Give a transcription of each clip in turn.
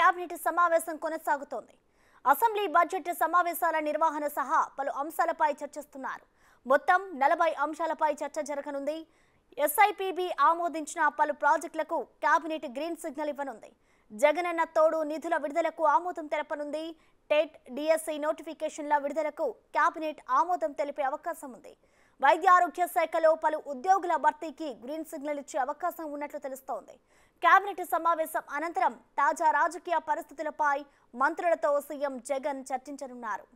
Cabinet సమావేశం కొనసాగుతోంది. Assembly budget సమావేశాల నిర్వహణ సహా పలు అంశాలపై చర్చిస్తున్నారు. మొత్తం 40 అంశాలపై చర్చ జరగనుంది. ఎస్ఐపిబి ఆమోదించిన పలు ప్రాజెక్టులకు కేబినెట్ గ్రీన్ సిగ్నల్ ఇవ్వనుంది. జగనన్న తోడు నిధుల విడుదలకు ఆమోదం తెలపనుంది. టెట్, డిఎస్సి నోటిఫికేషన్ల విడుదలకు కేబినెట్ ఆమోదం తెలిపే అవకాశం ఉంది. వైద్య ఆరోగ్య శాఖలో పలు ఉద్యోగుల భర్తీకి గ్రీన్ సిగ్నల్ ఇచ్చే అవకాశం ఉన్నట్లు తెలుస్తోంది. కేబినెట్ సమావేశం అనంతరం తాజా రాజకీయ పరిస్థితులపై మంత్రులతో సీఎం జగన్ చర్చించనున్నారు.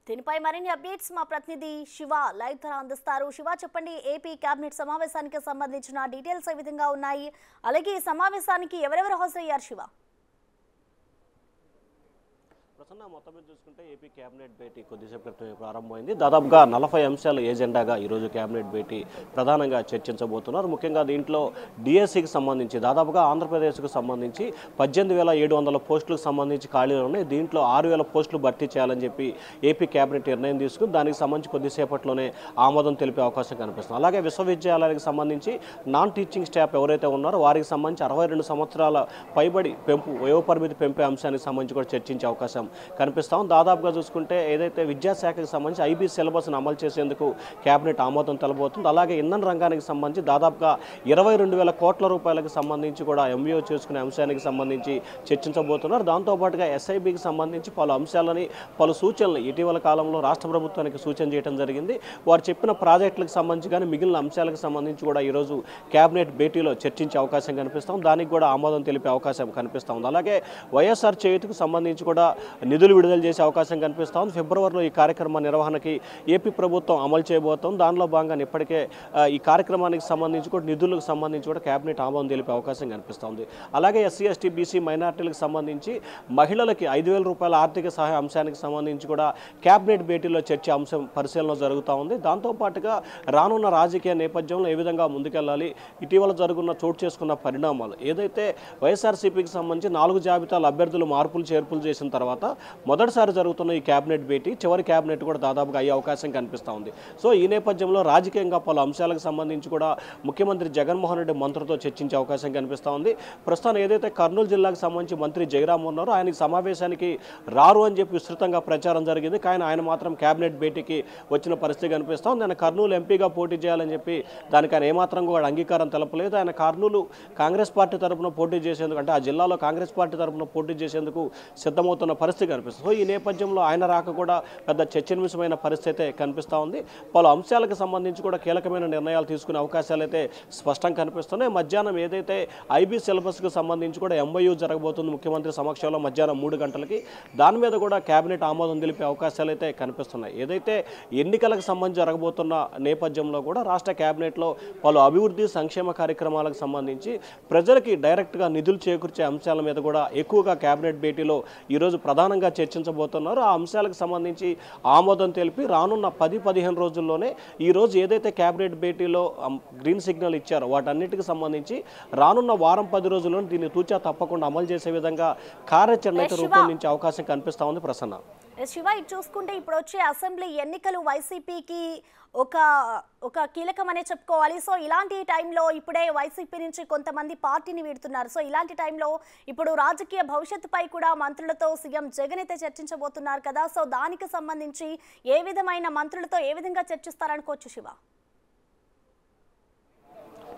దీనిపై మరిన్ని అప్డేట్స్ మా ప్రతినిధి శివ లైవ్ ద్వారా అందిస్తారు. శివ, చెప్పండి, ఏపీ కేబినెట్ సమావేశానికి సంబంధించిన డీటెయిల్స్ ఏ విధంగా ఉన్నాయి? అలాగే ఈ సమావేశానికి ఎవరెవరు హాజరయ్యారు శివ? ప్రసన్న, మొత్తం మీద చూసుకుంటే ఏపీ కేబినెట్ భేటీ కొద్దిసేపు క్రితమే ప్రారంభమైంది. దాదాపుగా 40 అంశాల ఏజెండాగా ఈరోజు కేబినెట్ భేటీ ప్రధానంగా చర్చించబోతున్నారు. ముఖ్యంగా దీంట్లో డిఎస్సికి సంబంధించి దాదాపుగా ఆంధ్రప్రదేశ్కు సంబంధించి 18,700 పోస్టులకు సంబంధించి ఖాళీలు ఉన్నాయి. దీంట్లో 6,000 పోస్టులు భర్తీ చేయాలని చెప్పి ఏపీ కేబినెట్ నిర్ణయం తీసుకుని దానికి సంబంధించి కొద్దిసేపట్లోనే ఆమోదం తెలిపే అవకాశం కనిపిస్తుంది. అలాగే విశ్వవిద్యాలయానికి సంబంధించి నాన్ టీచింగ్ స్టాఫ్ ఎవరైతే ఉన్నారో వారికి సంబంధించి 62 సంవత్సరాల పైబడి పెంపు వయోపరిమితి పెంపే అంశానికి సంబంధించి కూడా చర్చించే అవకాశం కనిపిస్తాం. దాదాపుగా చూసుకుంటే ఏదైతే విద్యాశాఖకు సంబంధించి ఐబీ సిలబస్ను అమలు చేసేందుకు కేబినెట్ ఆమోదం తెలబోతుంది. అలాగే ఇంధన రంగానికి సంబంధించి దాదాపుగా 22,000 కోట్ల రూపాయలకు సంబంధించి కూడా ఎంఓయూ చేసుకునే అంశానికి సంబంధించి చర్చించబోతున్నారు. దాంతోపాటుగా ఎస్ఐబికి సంబంధించి పలు అంశాలని పలు సూచనలు ఇటీవల కాలంలో రాష్ట్ర ప్రభుత్వానికి సూచన చేయడం జరిగింది. వారు చెప్పిన ప్రాజెక్టులకు సంబంధించి కానీ మిగిలిన అంశాలకు సంబంధించి కూడా ఈరోజు కేబినెట్ భేటీలో చర్చించే అవకాశం కనిపిస్తాం. దానికి కూడా ఆమోదం తెలిపే అవకాశం కనిపిస్తూ ఉంది. అలాగే వైఎస్ఆర్ చేయూతకు సంబంధించి కూడా నిధులు విడుదల చేసే అవకాశం కనిపిస్తూ ఉంది. ఫిబ్రవరిలో ఈ కార్యక్రమ నిర్వహణకి ఏపీ ప్రభుత్వం అమలు చేయబోతోంది. దానిలో భాగంగా ఇప్పటికే ఈ కార్యక్రమానికి సంబంధించి కూడా నిధులకు సంబంధించి కూడా కేబినెట్ ఆమోదం తెలిపే అవకాశం కనిపిస్తోంది. అలాగే ఎస్సీ, ఎస్టీ, బీసీ మైనార్టీలకు సంబంధించి మహిళలకి 5,000 రూపాయల ఆర్థిక సహాయ అంశానికి సంబంధించి కూడా కేబినెట్ భేటీలో చర్చ అంశం పరిశీలన జరుగుతూ ఉంది. దాంతోపాటుగా రానున్న రాజకీయ నేపథ్యంలో ఏ విధంగా ముందుకెళ్లాలి, ఇటీవల జరుగుతున్న చోటు చేసుకున్న పరిణామాలు ఏదైతే వైఎస్ఆర్సీపీకి సంబంధించి 4 జాబితాల అభ్యర్థులు మార్పులు చేర్పులు చేసిన తర్వాత మొదటిసారి జరుగుతున్న ఈ కేబినెట్ భేటీ చివరి కేబినెట్ కూడా దాదాపుగా అయ్యే అవకాశం కనిపిస్తూ ఉంది. సో ఈ నేపథ్యంలో రాజకీయంగా పలు అంశాలకు సంబంధించి కూడా ముఖ్యమంత్రి జగన్మోహన్ రెడ్డి మంత్రులతో చర్చించే అవకాశం కనిపిస్తూ ఉంది. ప్రస్తుతం ఏదైతే కర్నూలు జిల్లాకు సంబంధించి మంత్రి జయరాం ఉన్నారో ఆయనకి సమావేశానికి రారు అని చెప్పి విస్తృతంగా ప్రచారం జరిగింది. కానీ ఆయన మాత్రం కేబినెట్ భేటీకి వచ్చిన పరిస్థితి కనిపిస్తూ ఉంది. ఆయన కర్నూలు ఎంపీగా పోటీ చేయాలని చెప్పి దానికి ఆయన ఏమాత్రం కూడా అంగీకారం తెలపలేదు. ఆయన కర్నూలు కాంగ్రెస్ పార్టీ తరఫున పోటీ చేసేందుకు అంటే ఆ జిల్లాలో కాంగ్రెస్ పార్టీ తరఫున పోటీ చేసేందుకు సిద్ధమవుతున్న పరిస్థితి కనిపిస్తుంది. సో ఈ నేపథ్యంలో ఆయన రాక కూడా పెద్ద చర్చనీయాంశమైన పరిస్థితి కనిపిస్తూ ఉంది. పలు అంశాలకు సంబంధించి కూడా కీలకమైన నిర్ణయాలు తీసుకునే అవకాశాలు అయితే స్పష్టంగా కనిపిస్తున్నాయి. మధ్యాహ్నం ఏదైతే ఐబీ సిలబస్కు సంబంధించి కూడా ఎంఓయూ జరగబోతుంది ముఖ్యమంత్రి సమక్షంలో మధ్యాహ్నం 3 గంటలకి దాని మీద కూడా కేబినెట్ ఆమోదం తెలిపే అవకాశాలు అయితే కనిపిస్తున్నాయి. ఏదైతే ఎన్నికలకు సంబంధించి జరగబోతున్న నేపథ్యంలో కూడా రాష్ట్ర కేబినెట్లో పలు అభివృద్ధి సంక్షేమ కార్యక్రమాలకు సంబంధించి ప్రజలకి డైరెక్ట్గా నిధులు చేకూర్చే అంశాల మీద కూడా ఎక్కువగా కేబినెట్ భేటీలో ఈరోజు ప్రధానంగా చర్చించబోతున్నారు. ఆ అంశాలకు సంబంధించి ఆమోదం తెలిపి రానున్న 10-15 రోజుల్లోనే ఈరోజు ఏదైతే కేబినెట్ భేటీలో గ్రీన్ సిగ్నల్ ఇచ్చారో వాటన్నిటికి సంబంధించి రానున్న వారం 10 రోజుల్లో దీన్ని తూచా తప్పకుండా అమలు చేసే విధంగా కార్యాచరణ అయితే రూపొందించే అవకాశం కనిపిస్తూ ఉంది. ప్రసన్న, శివ, ఇది చూసుకుంటే ఇప్పుడు వచ్చే అసెంబ్లీ ఎన్నికలు వైసీపీకి ఒక కీలకమనే చెప్పుకోవాలి. సో ఇలాంటి టైంలో ఇప్పుడే వైసీపీ నుంచి కొంతమంది పార్టీని వీడుతున్నారు. సో ఇలాంటి టైంలో ఇప్పుడు రాజకీయ భవిష్యత్తుపై కూడా మంత్రులతో సీఎం జగన్ అయితే చర్చించబోతున్నారు కదా. సో దానికి సంబంధించి ఏ విధమైన మంత్రులతో ఏ విధంగా చర్చిస్తారనుకోవచ్చు శివ?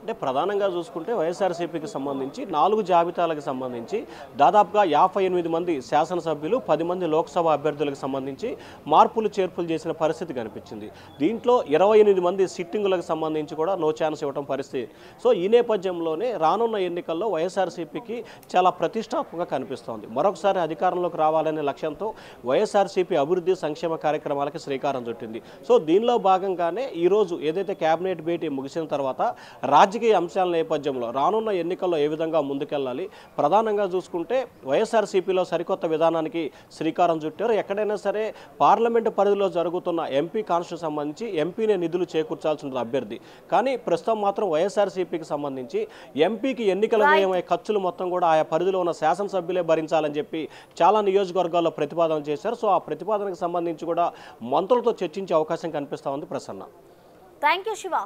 అంటే ప్రధానంగా చూసుకుంటే వైఎస్ఆర్సీపీకి సంబంధించి 4 జాబితాలకు సంబంధించి దాదాపుగా 58 మంది శాసనసభ్యులు 10 మంది లోక్సభ అభ్యర్థులకు సంబంధించి మార్పులు చేర్పులు చేసిన పరిస్థితి కనిపించింది. దీంట్లో 28 మంది సిట్టింగులకు సంబంధించి కూడా నో ఛాన్స్ ఇవ్వడం పరిస్థితి. సో ఈ నేపథ్యంలోనే రానున్న ఎన్నికల్లో వైఎస్ఆర్సీపీకి చాలా ప్రతిష్టాత్మకంగా కనిపిస్తోంది. మరొకసారి అధికారంలోకి రావాలనే లక్ష్యంతో వైఎస్ఆర్సీపీ అభివృద్ధి సంక్షేమ కార్యక్రమాలకు శ్రీకారం చుట్టింది. సో దీనిలో భాగంగానే ఈరోజు ఏదైతే కేబినెట్ భేటీ ముగిసిన తర్వాత రాజ్య రాజకీయ అంశాల నేపథ్యంలో రానున్న ఎన్నికల్లో ఏ విధంగా ముందుకెళ్ళాలి, ప్రధానంగా చూసుకుంటే వైఎస్ఆర్సీపీలో సరికొత్త విధానానికి శ్రీకారం చుట్టారు. ఎక్కడైనా సరే పార్లమెంటు పరిధిలో జరుగుతున్న ఎంపీ కాన్స్టిట్యూషన్ సంబంధించి ఎంపీనే నిధులు చేకూర్చాల్సి ఉంటుంది అభ్యర్థి. కానీ ప్రస్తుతం మాత్రం వైఎస్ఆర్సీపీకి సంబంధించి ఎంపీకి ఎన్నికల వ్యయమయ్యే ఖర్చులు మొత్తం కూడా ఆయా పరిధిలో ఉన్న శాసనసభ్యులే భరించాలని చెప్పి చాలా నియోజకవర్గాల్లో ప్రతిపాదన చేశారు. సో ఆ ప్రతిపాదనకు సంబంధించి కూడా మంత్రులతో చర్చించే అవకాశం కనిపిస్తా ఉంది. ప్రసన్న. Thank you Shiva.